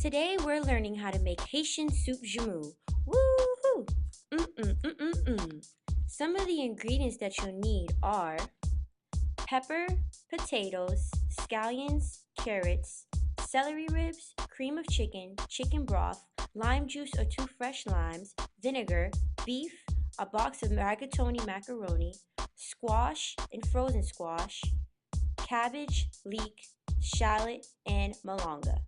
Today we're learning how to make Haitian Soup Joumou. Woohoo! Some of the ingredients that you'll need are pepper, potatoes, scallions, carrots, celery ribs, cream of chicken, chicken broth, lime juice or 2 fresh limes, vinegar, beef, a box of rigatoni macaroni, squash and frozen squash, cabbage, leek, shallot, and malanga.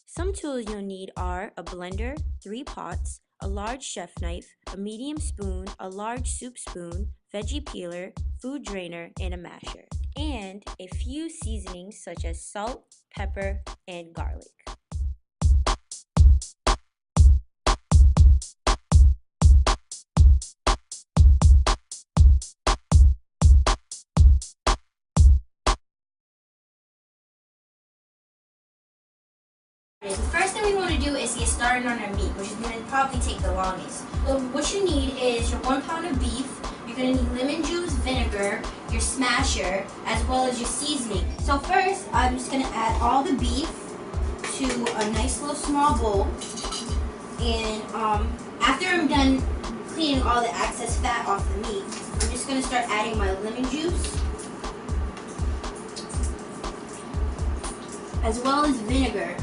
Some tools you'll need are a blender, 3 pots, a large chef knife, a medium spoon, a large soup spoon, veggie peeler, food drainer, and a masher, and a few seasonings such as salt, pepper, and garlic. The first thing we want to do is get started on our meat, which is going to probably take the longest. So what you need is your 1 pound of beef, you're going to need lemon juice, vinegar, your smasher, as well as your seasoning. So first, I'm just going to add all the beef to a nice little small bowl. And after I'm done cleaning all the excess fat off the meat, I'm just going to start adding my lemon juice, as well as vinegar,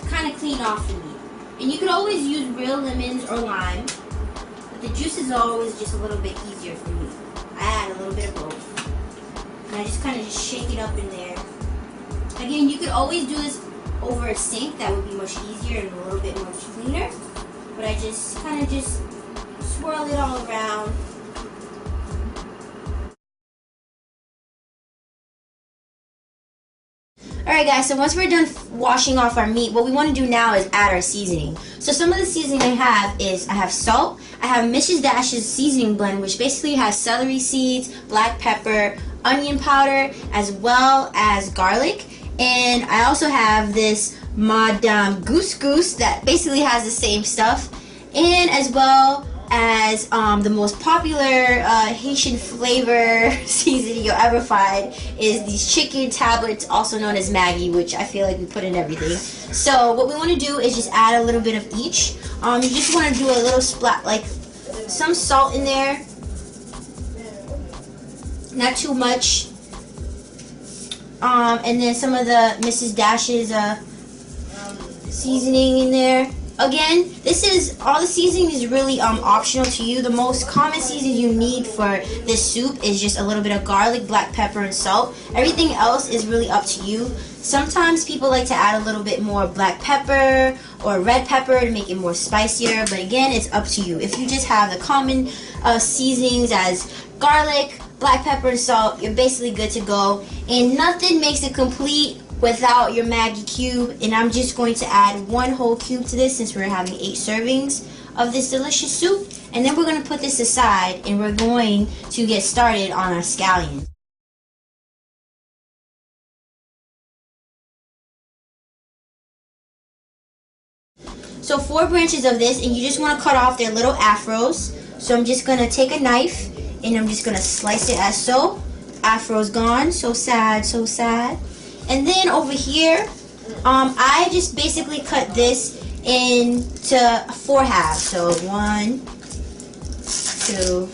kind of clean off the meat. And you could always use real lemons or lime, but the juice is always just a little bit easier for me. I add a little bit of both. And I just kind of just shake it up in there. Again, you could always do this over a sink. That would be much easier and a little bit much cleaner. But I just kind of just swirl it all around. Alright guys, so once we're done washing off our meat, what we want to do now is add our seasoning. So some of the seasoning I have salt, I have Mrs. Dash's seasoning blend, which basically has celery seeds, black pepper, onion powder, as well as garlic. And I also have this Madame Goose that basically has the same stuff. And as well as the most popular Haitian flavor seasoning you'll ever find is these chicken tablets, also known as Maggi, which I feel like we put in everything. So what we want to do is just add a little bit of each. You just want to do a little splat, like some salt in there, not too much, and then some of the Mrs. Dash's seasoning in there. Again, all the seasoning is really optional to you. The most common seasoning you need for this soup is just a little bit of garlic, black pepper, and salt. Everything else is really up to you. Sometimes people like to add a little bit more black pepper or red pepper to make it more spicier, but again, it's up to you. If you just have the common seasonings as garlic, black pepper, and salt, you're basically good to go. And nothing makes it complete without your Maggi cube, and I'm just going to add 1 whole cube to this since we're having 8 servings of this delicious soup. And then we're going to put this aside and we're going to get started on our scallions. So 4 branches of this, and you just want to cut off their little afros. So I'm just going to take a knife and I'm just going to slice it as so. Afro's gone. So sad, so sad. And then over here, I just basically cut this into 4 halves. So 1, 2,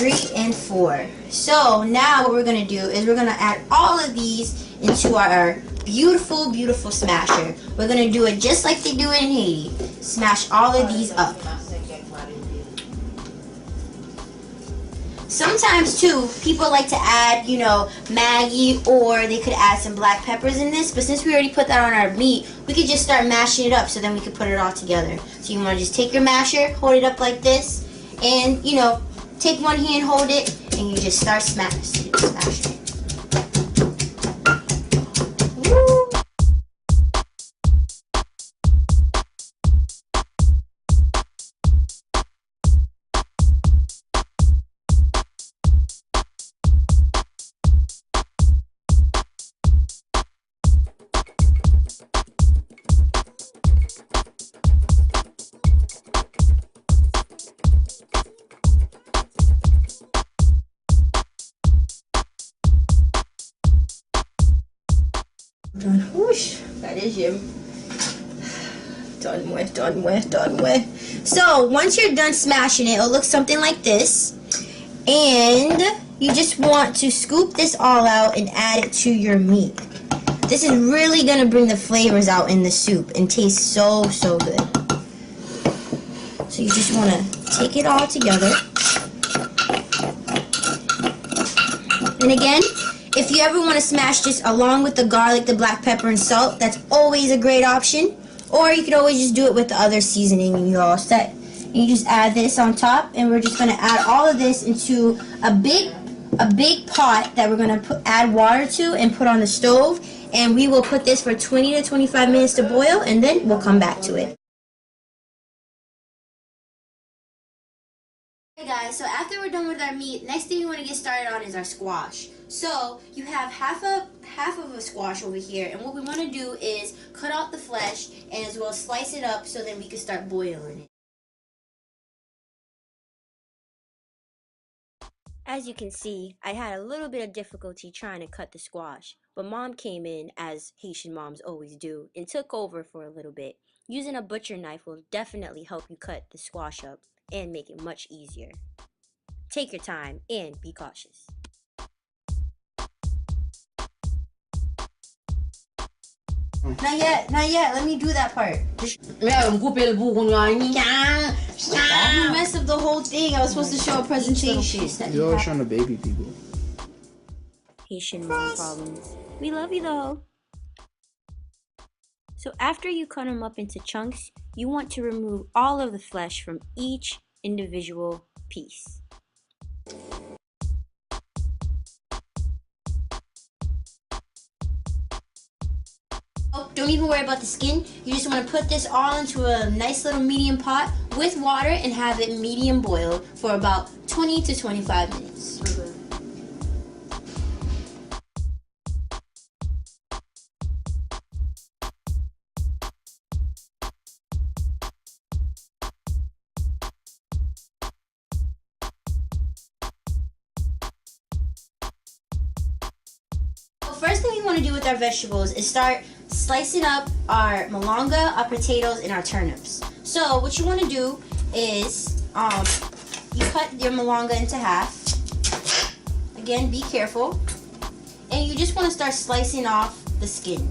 3, and 4. So now what we're going to do is we're going to add all of these into our beautiful, beautiful smasher. We're going to do it just like they do it in Haiti. Smash all of these up. Sometimes too, people like to add, Maggi, or they could add some black peppers in this, but since we already put that on our meat, we could just start mashing it up so then we could put it all together. So you want to just take your masher, hold it up like this, and, take one hand, hold it, and you just start smashing it. is your done with. So once you're done smashing it, it'll look something like this. And you just want to scoop this all out and add it to your meat. This is really gonna bring the flavors out in the soup and taste so good. So you just wanna take it all together. And again, if you ever want to smash this along with the garlic, the black pepper, and salt, that's always a great option. Or you could always just do it with the other seasoning and you're all set. You just add this on top, and we're just going to add all of this into a big pot that we're going to add water to and put on the stove. And we will put this for 20 to 25 minutes to boil, and then we'll come back to it. Hey guys, so after we're done with our meat, next thing we want to get started on is our squash. So you have half of a squash over here, and what we want to do is cut out the flesh and as well slice it up so then we can start boiling it. As you can see, I had a little bit of difficulty trying to cut the squash, but Mom came in, as Haitian moms always do, and took over for a little bit. Using a butcher knife will definitely help you cut the squash up and make it much easier. Take your time and be cautious. Not yet. Let me do that part. You messed up the whole thing. I was supposed to show a presentation. You're always trying to baby people. Haitian mom problems. We love you though. So after you cut them up into chunks, you want to remove all of the flesh from each individual piece. Oh, don't even worry about the skin. You just want to put this all into a nice little medium pot with water and have it medium boiled for about 20 to 25 minutes. Okay. First thing we want to do with our vegetables is start slicing up our malanga, our potatoes, and our turnips. So what you want to do is you cut your malanga into half. Again, be careful. And you just want to start slicing off the skin.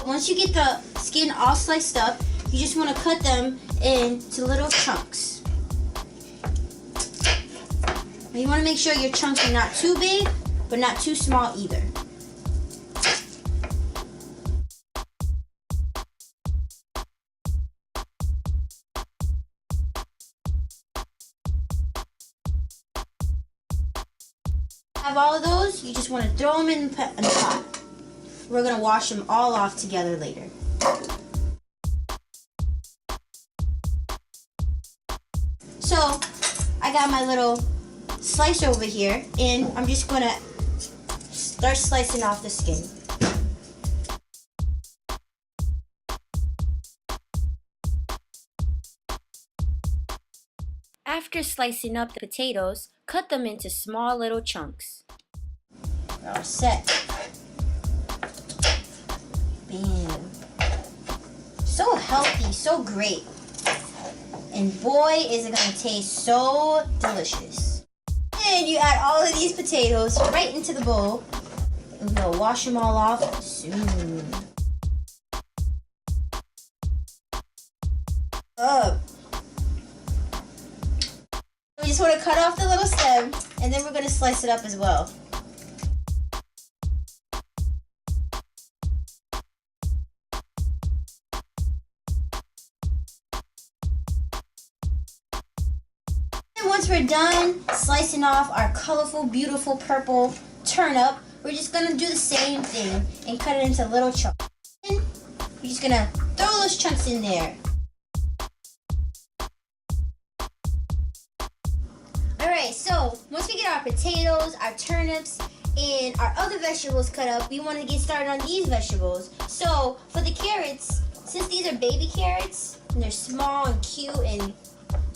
Once you get the skin all sliced up, you just want to cut them into little chunks. You want to make sure your chunks are not too big, but not too small either. Have all of those, you just want to throw them in the pot. We're going to wash them all off together later. So, I got my little slicer over here, and I'm just going to start slicing off the skin. After slicing up the potatoes, cut them into small little chunks. We're all set. Bam. So healthy, so great. And boy, is it gonna taste so delicious. And you add all of these potatoes right into the bowl. And we'll wash them all off soon. We just want to cut off the little stem, and then we're going to slice it up as well. And once we're done slicing off our colorful, beautiful purple turnip, we're just going to do the same thing and cut it into little chunks. And we're just going to throw those chunks in there. Alright, so once we get our potatoes, our turnips, and our other vegetables cut up, we want to get started on these vegetables. So for the carrots, since these are baby carrots, And they're small and cute and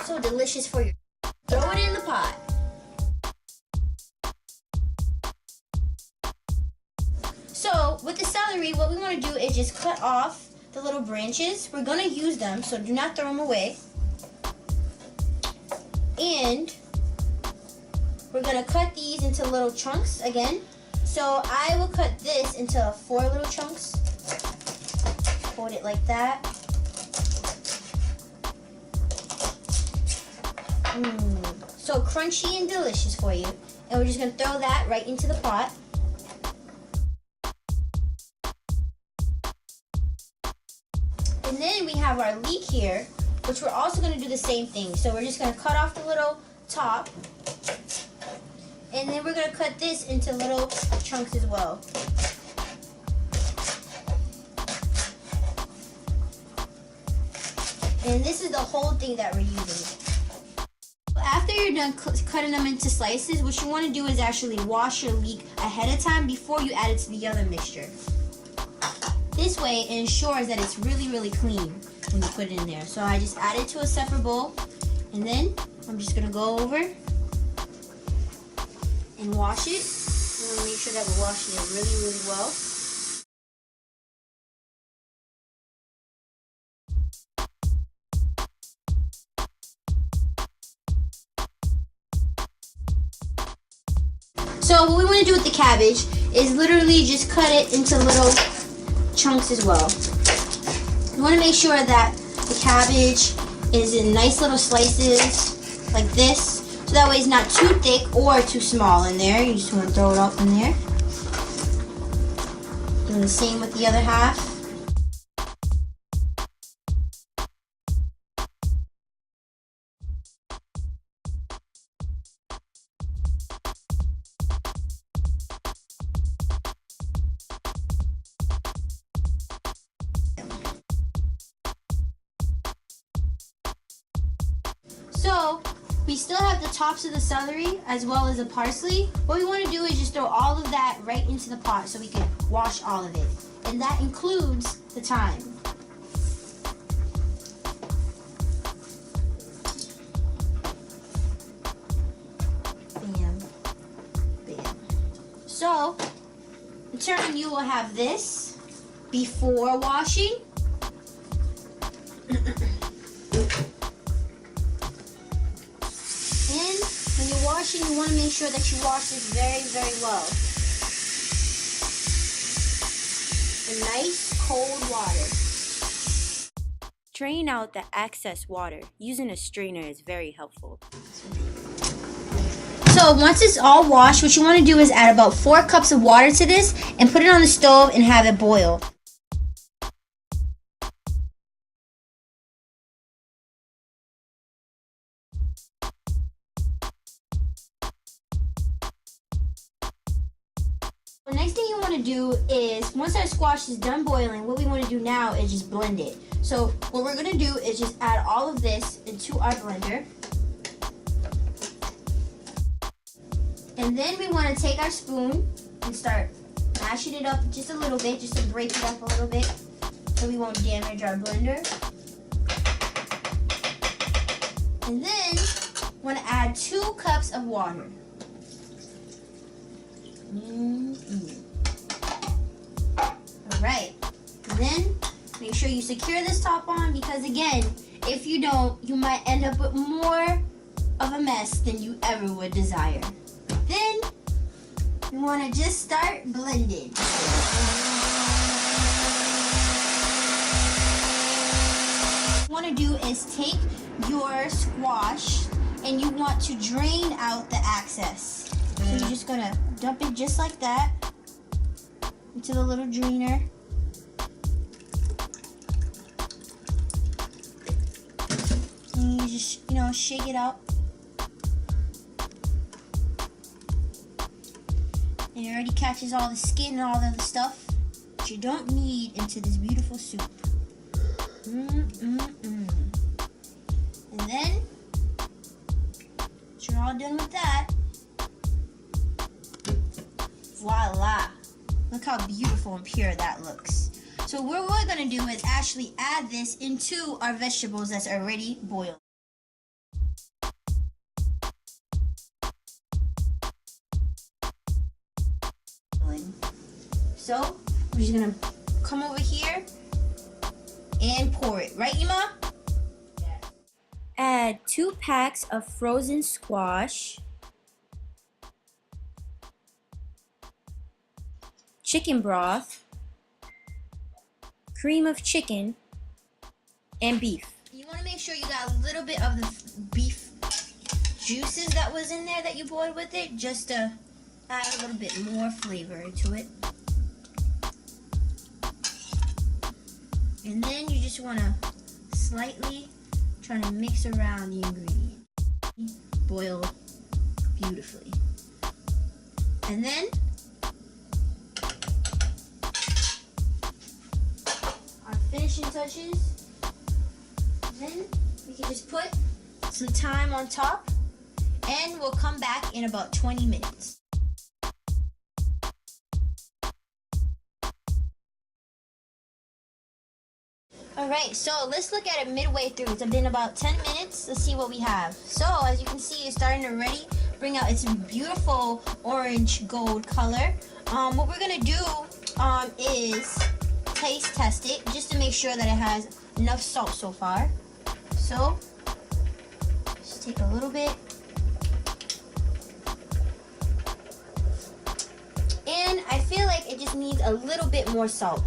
so delicious for you. Throw it in the pot. So with the celery, what we want to do is just cut off the little branches. We're going to use them, so do not throw them away. And we're going to cut these into little chunks again. So I will cut this into 4 little chunks. Hold it like that. So crunchy and delicious for you. And we're just going to throw that right into the pot. And then we have our leek here, which we're also going to do the same thing. So we're just going to cut off the little top. And then we're going to cut this into little chunks as well. And this is the whole thing that we're using. After you're done cutting them into slices, what you want to do is actually wash your leek ahead of time before you add it to the other mixture. This way it ensures that it's really, really clean when you put it in there. So I just add it to a separate bowl, and then I'm just going to go over and wash it. I'm going to make sure that we're washing it really, really well. So what we want to do with the cabbage is literally just cut it into little chunks as well. You want to make sure that the cabbage is in nice little slices like this, so that way it's not too thick or too small in there. You just want to throw it up in there. Doing the same with the other half. So we still have the tops of the celery as well as the parsley. What we want to do is just throw all of that right into the pot so we can wash all of it. And that includes the thyme. Bam. Bam. So in turn you will have this before washing. When you're washing, you want to make sure that you wash this very, very well. In nice, cold water. Drain out the excess water. Using a strainer is very helpful. So once it's all washed, what you want to do is add about 4 cups of water to this and put it on the stove and have it boil. The next thing you want to do is, once our squash is done boiling, what we want to do now is just blend it. So what we're going to do is just add all of this into our blender. And then we want to take our spoon and start mashing it up just a little bit, just to break it up a little bit so we won't damage our blender. And then we want to add 2 cups of water. Alright, then make sure you secure this top on, because again, if you don't, you might end up with more of a mess than you ever would desire. Then you want to just start blending. What you want to do is take your squash and you want to drain out the excess. So you're just going to dump it just like that into the little drainer. And you just, shake it out. And it already catches all the skin and all the other stuff that you don't need into this beautiful soup. And then, once you're all done with that, voila! Look how beautiful and pure that looks. So what we're gonna do is actually add this into our vegetables that's already boiled. So we're just gonna come over here and pour it, right, Ima? Yes. Add 2 packs of frozen squash, chicken broth, cream of chicken, and beef. You want to make sure you got a little bit of the beef juices that was in there that you boiled with it, just to add a little bit more flavor to it. And then you just want to slightly try to mix around the ingredients. Boil beautifully. And then our finishing touches. Then we can just put some thyme on top, and we'll come back in about 20 minutes. Alright, so let's look at it midway through. It's been about 10 minutes. Let's see what we have. So, as you can see, it's starting to already bring out its beautiful orange gold color. What we're going to do is taste test it, just to make sure that it has enough salt so far. So, just take a little bit. And I feel like it just needs a little bit more salt.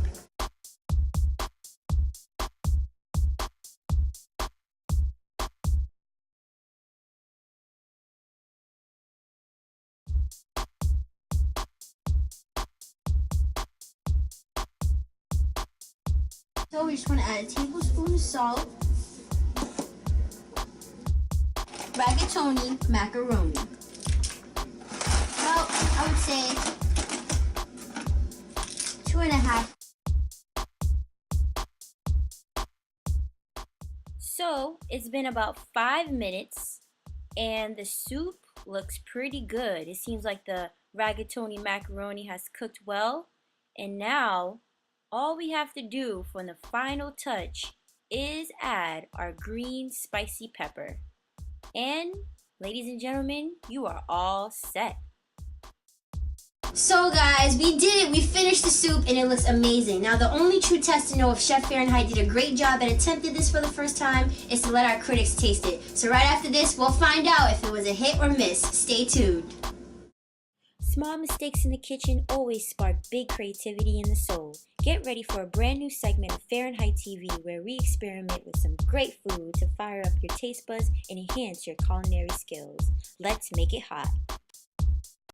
So we just want to add a tablespoon of salt. Rigatoni macaroni. Well, I would say 2.5. So it's been about 5 minutes and the soup looks pretty good. It seems like the rigatoni macaroni has cooked well, and now all we have to do for the final touch is add our green spicy pepper. And ladies and gentlemen, you are all set. So guys, we did it. We finished the soup and it looks amazing. Now the only true test to know if Chef Fahrenheit did a great job and attempted this for the first time is to let our critics taste it. So right after this, we'll find out if it was a hit or miss. Stay tuned. Small mistakes in the kitchen always spark big creativity in the soul. Get ready for a brand new segment of Fahrenheit TV where we experiment with some great food to fire up your taste buds and enhance your culinary skills. Let's make it hot.